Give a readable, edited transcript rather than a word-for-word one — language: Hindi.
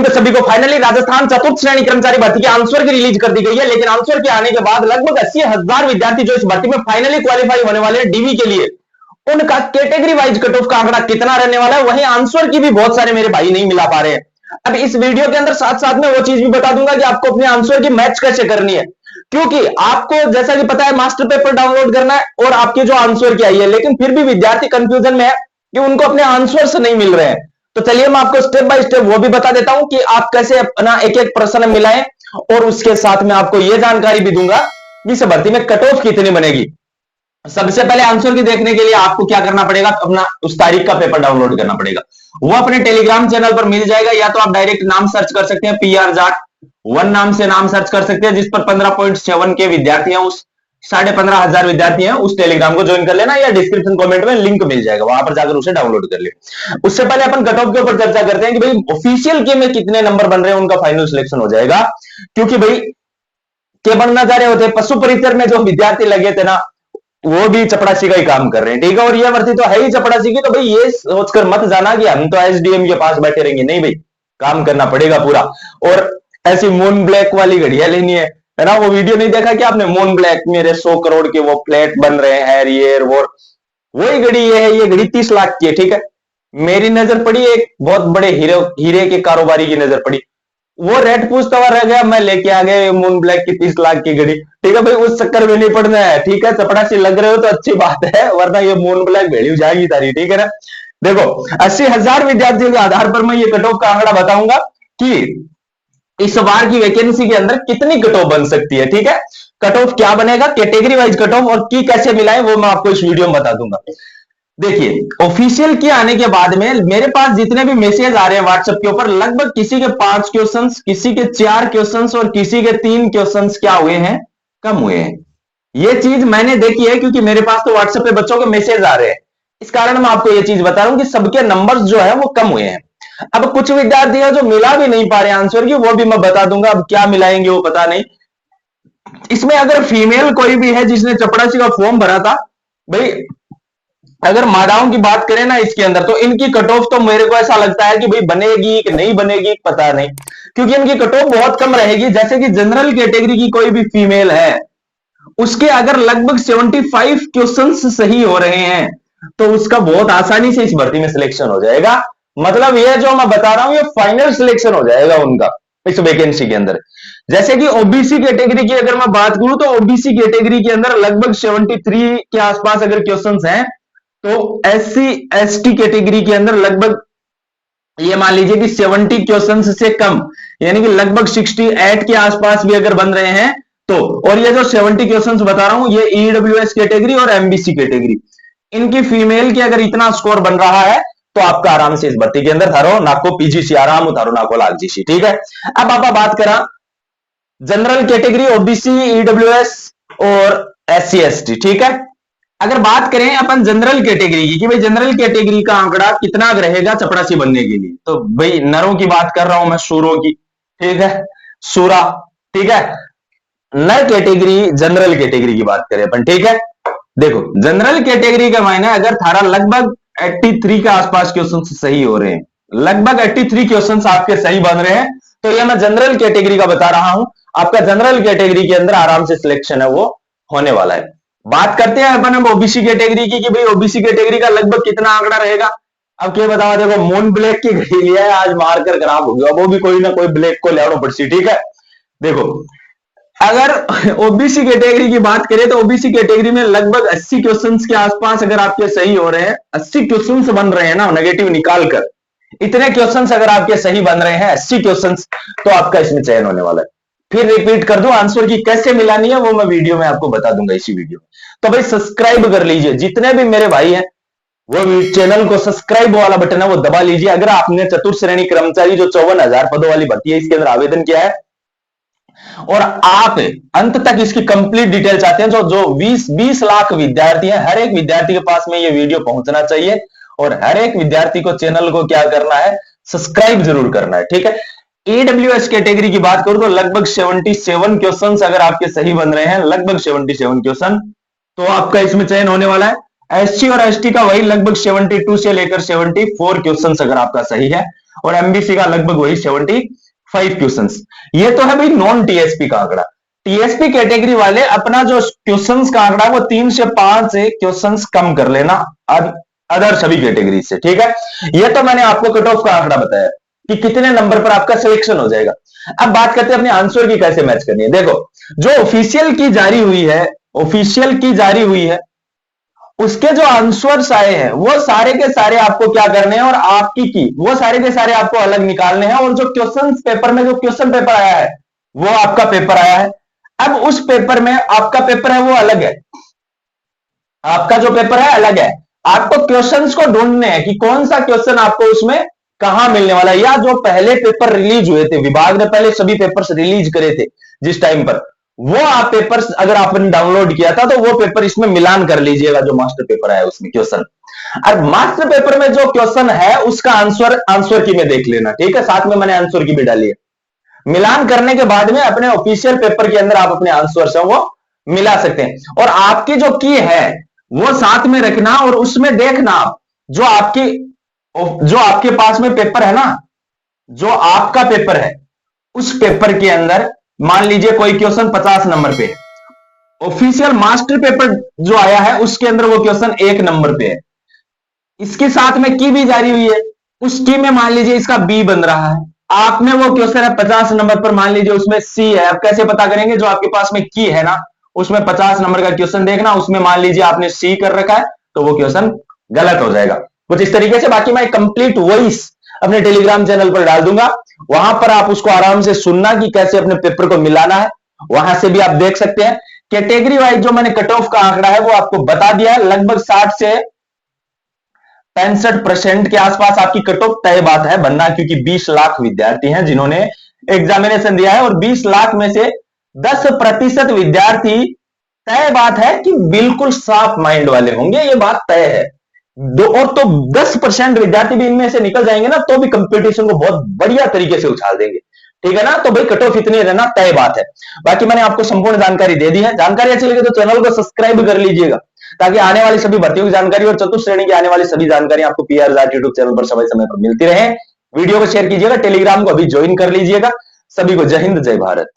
मॉर्निंग पे सभी को। फाइनली राजस्थान चतुर्थ श्रेणी कर्मचारी भर्ती के आंसर की रिलीज कर दी गई है, लेकिन आंसर के आने के बाद लगभग 80,000 विद्यार्थी जो इस भर्ती में फाइनली क्वालिफाई होने वाले हैं डीवी के लिए, उनका कैटेगरी वाइज कट ऑफ का आंकड़ा कितना रहने वाला है, वहीं आंसर की भी बहुत सारे मेरे भाई नहीं मिला पा रहे हैं। अब इस वीडियो के अंदर साथ साथ में वो चीज भी बता दूंगा कि आपको अपने आंसर की मैच कैसे करनी है, क्योंकि आपको जैसा कि पता है मास्टर पेपर डाउनलोड करना है और आपके जो आंसर की आई है, लेकिन फिर भी विद्यार्थी कंफ्यूजन में है कि उनको अपने आंसर नहीं मिल रहे हैं। तो चलिए मैं आपको स्टेप बाय स्टेप वो भी बता देता हूं कि आप कैसे अपना एक एक प्रश्न मिलाएं, और उसके साथ में आपको यह जानकारी भी दूंगा कि इस भर्ती में कट ऑफ कितनी बनेगी। सबसे पहले आंसर की देखने के लिए आपको क्या करना पड़ेगा, अपना उस तारीख का पेपर डाउनलोड करना पड़ेगा। वो अपने टेलीग्राम चैनल पर मिल जाएगा, या तो आप डायरेक्ट नाम सर्च कर सकते हैं, PR जाट 1 नाम से नाम सर्च कर सकते हैं, जिस पर 15.7 के विद्यार्थी हैं, उस 15,500 विद्यार्थी हैं, उस टेलीग्राम को ज्वाइन कर लेना, या डिस्क्रिप्शन कमेंट में लिंक मिल जाएगा, वहां पर जाकर उसे डाउनलोड कर ले। उससे पहले अपन कट ऑफ के ऊपर चर्चा करते हैं कि भाई ऑफिशियल के में कितने नंबर बन रहे हैं, उनका फाइनल सिलेक्शन हो जाएगा। क्योंकि भाई के बनना चाह रहे होते, पशु परिसर में जो विद्यार्थी लगे थे ना, वो भी चपड़ासी का ही काम कर रहे हैं, ठीक है। और ये भर्ती तो है ही चपड़ासी की, तो भाई ये सोचकर मत जाना कि हम तो SDM के पास बैठे रहेंगे, नहीं भाई, काम करना पड़ेगा पूरा। और ऐसी मून ब्लैक वाली घड़ियां लेनी है ना। वो वीडियो नहीं देखा कि आपने, मून ब्लैक मेरे 100 करोड़ के वो फ्लैट बन रहे हैं ये वो, वही घड़ी ये घड़ी 30 लाख की है, ठीक है। मेरी नजर पड़ी एक बहुत बड़े हीरे के कारोबारी की नजर पड़ी, वो रेट पूछता हुआ रह गया, मैं लेके आ गया मून ब्लैक की 30 लाख की घड़ी, ठीक है भाई। उस चक्कर में नहीं पड़ना है, ठीक है। चपड़ासी लग रहे हो तो अच्छी बात है, वरना ये मून ब्लैक भेड़ी जाएगी तारी, ठीक है ना। देखो 80,000 विद्यार्थियों के आधार पर मैं ये कट ऑफ का आंकड़ा बताऊंगा कि इस बार की वैकेंसी के अंदर कितनी कट ऑफ बन सकती है, ठीक है। कट ऑफ क्या बनेगा, कैटेगरी वाइज कट ऑफ, और की कैसे मिलाएं वो मैं आपको इस वीडियो में बता दूंगा। देखिए ऑफिशियल के आने के बाद में मेरे पास जितने भी मैसेज आ रहे हैं व्हाट्सएप के ऊपर, लगभग किसी के 5 क्वेश्चंस, किसी के 4 क्वेश्चंस और किसी के 3 क्वेश्चंस क्या हुए हैं, कम हुए हैं। ये चीज मैंने देखी है, क्योंकि मेरे पास तो व्हाट्सएप पे बच्चों के मैसेज आ रहे हैं, इस कारण मैं आपको ये चीज बता रहा हूं कि सबके नंबर्स जो है वो कम हुए हैं। अब कुछ विद्यार्थी हैं जो मिला भी नहीं पा रहे आंसर की, वो भी मैं बता दूंगा, अब क्या मिलाएंगे वो पता नहीं। इसमें अगर फीमेल कोई भी है जिसने चपड़ासी का फॉर्म भरा था, भाई अगर मादाओं की बात करें ना इसके अंदर, तो इनकी कट ऑफ तो मेरे को ऐसा लगता है कि भाई बनेगी कि नहीं बनेगी पता नहीं, क्योंकि इनकी कट ऑफ बहुत कम रहेगी। जैसे कि जनरल कैटेगरी की कोई भी फीमेल है, उसके अगर लगभग 75 क्वेश्चंस सही हो रहे हैं, तो उसका बहुत आसानी से इस भर्ती में सिलेक्शन हो जाएगा। मतलब ये जो मैं बता रहा हूं, ये फाइनल सिलेक्शन हो जाएगा उनका इस वैकेंसी के अंदर। जैसे कि ओबीसी कैटेगरी की अगर मैं बात करूं, तो ओबीसी कैटेगरी के अंदर लगभग 73 के आसपास अगर क्वेश्चंस हैं, तो SC ST कैटेगरी के अंदर लगभग ये मान लीजिए कि 70 क्वेश्चंस से कम, यानी कि लगभग 68 के आसपास भी अगर बन रहे हैं तो। और ये जो 70 क्वेश्चंस बता रहा हूं, ये EWS कैटेगरी और MBC कैटेगरी, इनकी फीमेल की अगर इतना स्कोर बन रहा है, तो आपका आराम से इस भर्ती के अंदर थारो नाको PGC आराम उतारो नाको लाग जीसी, ठीक है। अब आप बात करा जनरल कैटेगरी, OBC, EWS और SC ST, ठीक है। अगर बात करें अपन जनरल कैटेगरी की कि भाई जनरल कैटेगरी का आंकड़ा कितना रहेगा चपड़ासी बनने के लिए, तो भाई नरों की बात कर रहा हूं मैं, सूरों की, ठीक है, सूरा, ठीक है। नर कैटेगरी जनरल कैटेगरी की बात करें अपन, ठीक है। देखो जनरल कैटेगरी का मायने अगर थारा लगभग 83 के आसपास क्वेश्चन सही हो रहे हैं, लगभग 83 क्वेश्चन आपके सही बन रहे हैं, तो यह मैं जनरल कैटेगरी का बता रहा हूं। आपका जनरल कैटेगरी के अंदर आराम से सिलेक्शन है वो होने वाला है। बात करते हैं अपन अब ओबीसी कैटेगरी की कि भाई ओबीसी कैटेगरी का लगभग कितना आंकड़ा रहेगा। अब क्या बताओ, देखो मून ब्लैक की घड़ी लिया है, आज मारकर खराब हो गया, वो भी कोई ना कोई ब्लैक को ले पड़ती, ठीक है। देखो अगर ओबीसी कैटेगरी की बात करें, तो ओबीसी कैटेगरी में लगभग 80 क्वेश्चंस के आसपास अगर आपके सही हो रहे हैं, 80 क्वेश्चंस बन रहे हैं ना नेगेटिव निकालकर, इतने क्वेश्चंस अगर आपके सही बन रहे हैं 80 क्वेश्चंस, तो आपका इसमें चयन होने वाला है। फिर रिपीट कर दूं, आंसर की कैसे मिलानी है वो मैं वीडियो में आपको बता दूंगा इसी वीडियो में। तो भाई सब्सक्राइब कर लीजिए, जितने भी मेरे भाई हैं वो चैनल को सब्सक्राइब वाला बटन है वो दबा लीजिए। अगर आपने चतुर्थ श्रेणी कर्मचारी जो 54,000 पदों वाली भर्ती है इसके अंदर आवेदन किया है, और आप अंत तक इसकी कंप्लीट डिटेल चाहते हैं, जो 20 लाख विद्यार्थी हैं, हर एक विद्यार्थी के पास में ये वीडियो पहुंचना चाहिए, और हर एक विद्यार्थी को चैनल को क्या करना है, सब्सक्राइब जरूर करना है, ठीक है। EWS कैटेगरी की बात करूं तो लगभग 77 क्वेश्चन अगर आपके सही बन रहे हैं, लगभग 77 क्वेश्चन, तो आपका इसमें चयन होने वाला है। SC और ST का वही लगभग 72 से लेकर 74 क्वेश्चन अगर आपका सही है, और एमबीसी का लगभग वही 75 क्वेश्चंस। ये तो है भाई नॉन टीएसपी का आंकड़ा। टीएसपी कैटेगरी वाले अपना जो क्वेश्चंस का आंकड़ा है वो 3 से 5 क्वेश्चंस कम कर लेना अदर सभी कैटेगरी से, ठीक है। ये तो मैंने आपको कट ऑफ का आंकड़ा बताया कि कितने नंबर पर आपका सिलेक्शन हो जाएगा। अब बात करते हैं अपने आंसर की कैसे मैच करनी है। देखो, जो ऑफिशियल की जारी हुई है, ऑफिशियल की जारी हुई है उसके जो आंसर्स आए हैं वो सारे के सारे आपको क्या करने हैं, और आपकी की वो सारे के सारे आपको अलग निकालने हैं। और जो क्वेश्चन पेपर में जो क्वेश्चन पेपर आया है वो आपका पेपर आया है। अब उस पेपर में आपका पेपर है वो अलग है, आपका जो पेपर है अलग है। आपको क्वेश्चंस को ढूंढने हैं कि कौन सा क्वेश्चन आपको उसमें कहां मिलने वाला है, या जो पहले पेपर रिलीज हुए थे, विभाग ने पहले सभी पेपर्स रिलीज करे थे जिस टाइम पर, वो आप पेपर्स अगर आपने डाउनलोड किया था तो वो पेपर इसमें मिलान कर लीजिएगा जो मास्टर पेपर आया उसमें क्वेश्चन। और मास्टर पेपर में जो क्वेश्चन है उसका आंसर की में देख लेना, ठीक है। साथ में मैंने आंसर की भी डाली है। मिलान करने के बाद में अपने ऑफिशियल पेपर के अंदर आप अपने आंसर है वो मिला सकते हैं। और आपकी जो की है वो साथ में रखना और उसमें देखना जो आपके पास में पेपर है ना, जो आपका पेपर है उस पेपर के अंदर मान लीजिए कोई क्वेश्चन 50 नंबर पे है, ऑफिशियल मास्टर पेपर जो आया है उसके अंदर वो क्वेश्चन 1 नंबर पे है, इसके साथ में की भी जारी हुई है, उस की में मान लीजिए इसका बी बन रहा है, आप में वो क्वेश्चन है 50 नंबर पर, मान लीजिए उसमें सी है। अब कैसे पता करेंगे, जो आपके पास में की है ना उसमें 50 नंबर का क्वेश्चन देखना, उसमें मान लीजिए आपने सी कर रखा है तो वो क्वेश्चन गलत हो जाएगा कुछ इस तरीके से। बाकी मैं कंप्लीट वॉइस अपने टेलीग्राम चैनल पर डाल दूंगा, वहां पर आप उसको आराम से सुनना कि कैसे अपने पेपर को मिलाना है, वहां से भी आप देख सकते हैं। कैटेगरी वाइज जो मैंने कट ऑफ का आंकड़ा है वो आपको बता दिया है, लगभग 60 से 65% के आसपास आपकी कट ऑफ तय बात है बनना, क्योंकि 20 लाख विद्यार्थी हैं जिन्होंने एग्जामिनेशन दिया है और 20 लाख में से 10% विद्यार्थी तय बात है कि बिल्कुल साफ माइंड वाले होंगे, ये बात तय है। और तो 10% विद्यार्थी भी इनमें से निकल जाएंगे ना तो भी कंपटीशन को बहुत बढ़िया तरीके से उछाल देंगे, ठीक है ना। तो भाई कट ऑफ इतनी रहना तय बात है। बाकी मैंने आपको संपूर्ण जानकारी दे दी है। जानकारी अच्छी लगी तो चैनल को सब्सक्राइब कर लीजिएगा ताकि आने वाली सभी भर्तियों की जानकारी और चतुर्थ श्रेणी की आने वाली सभी जानकारी आपको पीआर यूट्यूब चैनल पर समय समय पर मिलती रहे। वीडियो को शेयर कीजिएगा, टेलीग्राम को अभी ज्वाइन कर लीजिएगा। सभी को जय हिंद जय भारत।